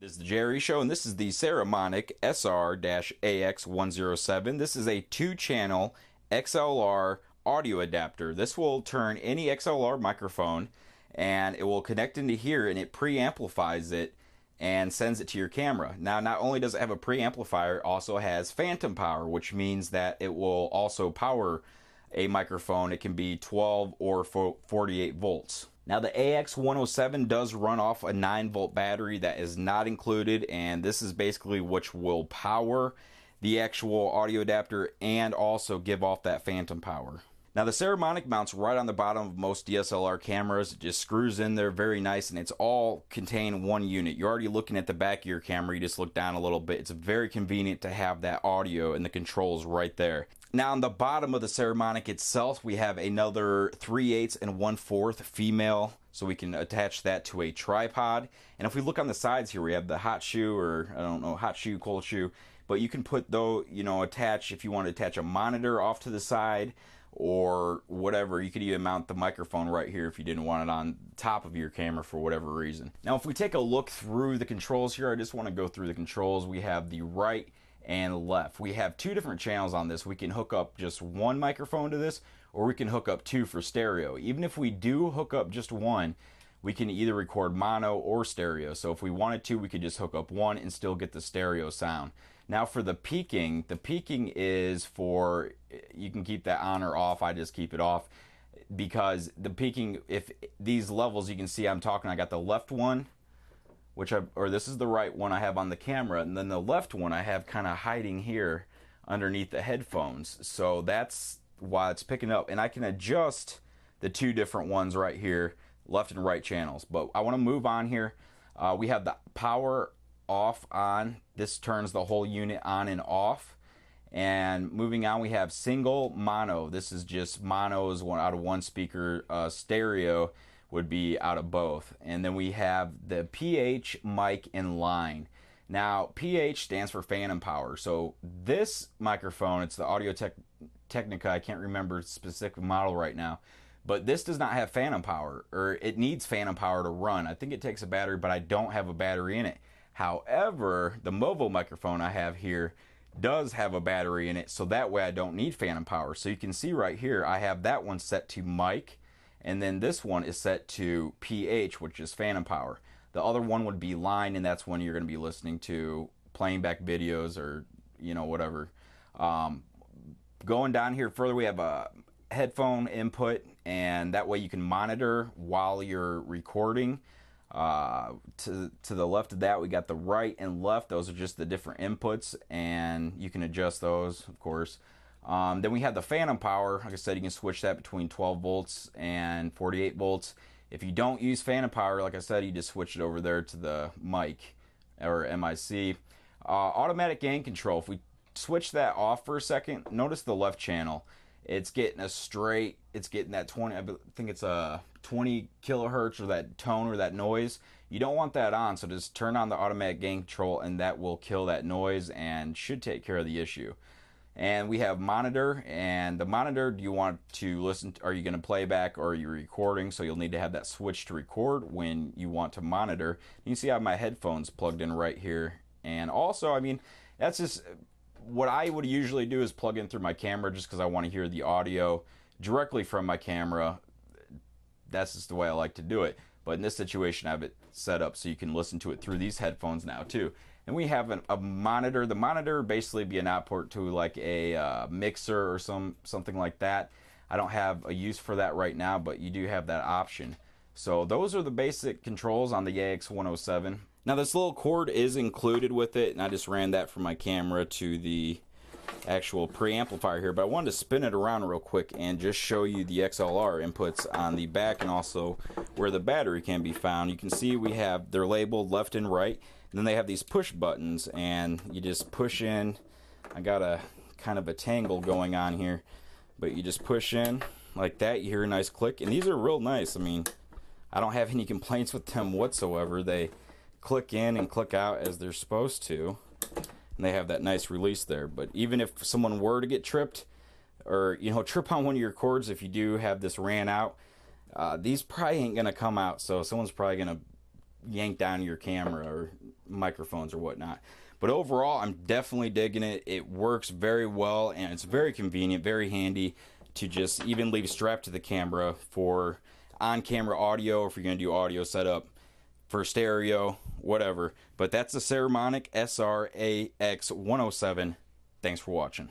This is the Jerry Show, and this is the Saramonic SR-AX107. This is a 2-channel XLR audio adapter. This will turn any XLR microphone, and it will connect into here, and it preamplifies it and sends it to your camera. Now, not only does it have a preamplifier, it also has phantom power, which means that it will also power a microphone. It can be 12 or 48 volts. Now, the AX107 does run off a 9-volt battery that is not included, and this is basically which will power the actual audio adapter and also give off that phantom power. Now, the Saramonic mounts right on the bottom of most DSLR cameras. It just screws in there very nice, and it's all contained one unit. You're already looking at the back of your camera. You just look down a little bit. It's very convenient to have that audio and the controls right there. Now, on the bottom of the Saramonic itself, we have another 3/8 and 1/4 female, so we can attach that to a tripod. And if we look on the sides here, we have the hot shoe, or I don't know, hot shoe, cold shoe. But you can put, though, attach, if you want to attach a monitor off to the side or whatever. You could even mount the microphone right here if you didn't want it on top of your camera for whatever reason. Now, if we take a look through the controls here, I just want to go through the controls. We have the right and left. We have 2 different channels on this. We can hook up just one microphone to this, or we can hook up 2 for stereo. Even if we do hook up just one, we can either record mono or stereo. So if we wanted to, we could just hook up one and still get the stereo sound. Now, for the peaking is for, you can keep that on or off. I just keep it off because the peaking, if these levels, you can see I got the left one, or this is the right one I have on the camera, and then the left one I have kind of hiding here underneath the headphones. So that's why it's picking up, and I can adjust the 2 different ones right here, left and right channels. But I want to move on here. We have the power off, on. This turns the whole unit on and off. And moving on, we have single mono. This is just monos, one out of one speaker. Stereo would be out of both. And then we have the PH, mic, and line. Now, PH stands for phantom power. So this microphone, it's the Audio-Technica. I can't remember the specific model right now, but this does not have phantom power, or it needs phantom power to run. I think it takes a battery, but I don't have a battery in it. However, the Movo microphone I have here does have a battery in it, so that way I don't need phantom power. So you can see right here, I have that one set to mic, and then this one is set to PH, which is phantom power. The other one would be line, and that's when you're going to be listening to playing back videos or whatever. Going down here further, we have a headphone input, and that way you can monitor while you're recording. To the left of that, we got the right and left. Those are just the different inputs, and you can adjust those, of course. Then we have the phantom power. Like I said, you can switch that between 12 volts and 48 volts. If you don't use phantom power, like I said, you just switch it over there to the mic or MIC. Automatic gain control. If we switch that off for a second, notice the left channel. It's getting it's getting that 20, I think it's a 20 kilohertz, or that tone or that noise. You don't want that on, so just turn on the automatic gain control, and that will kill that noise and should take care of the issue. And we have monitor, and the monitor, do you want to listen to, are you going to play back, or are you recording? So you'll need to have that switch to record when you want to monitor. You can see I have my headphones plugged in right here. And also, I mean, that's just what I would usually do, is plug in through my camera, just because I want to hear the audio directly from my camera. That's just the way I like to do it. But in this situation, I have it set up so you can listen to it through these headphones now too. And we have a monitor. The monitor basically be an output to like a mixer or something like that. I don't have a use for that right now, but you do have that option. So those are the basic controls on the AX107. Now, this little cord is included with it, and I just ran that from my camera to the actual preamplifier here, but I wanted to spin it around real quick and just show you the XLR inputs on the back, and also where the battery can be found. You can see they're labeled left and right, and then they have these push buttons, and you just push in. I got a kind of a tangle going on here, but you just push in like that. You hear a nice click, and these are real nice. I mean, I don't have any complaints with them whatsoever. They click in and click out as they're supposed to, and they have that nice release there. But even if someone were to get tripped, or trip on one of your cords, if you do have this ran out, these probably ain't gonna come out. So someone's probably gonna yank down your camera or microphones or whatnot. But overall, I'm definitely digging it. It works very well, and it's very convenient, very handy to just even leave strapped to the camera for on-camera audio, if you're going to do audio setup for stereo, whatever. But that's the Saramonic SR-AX107. Thanks for watching.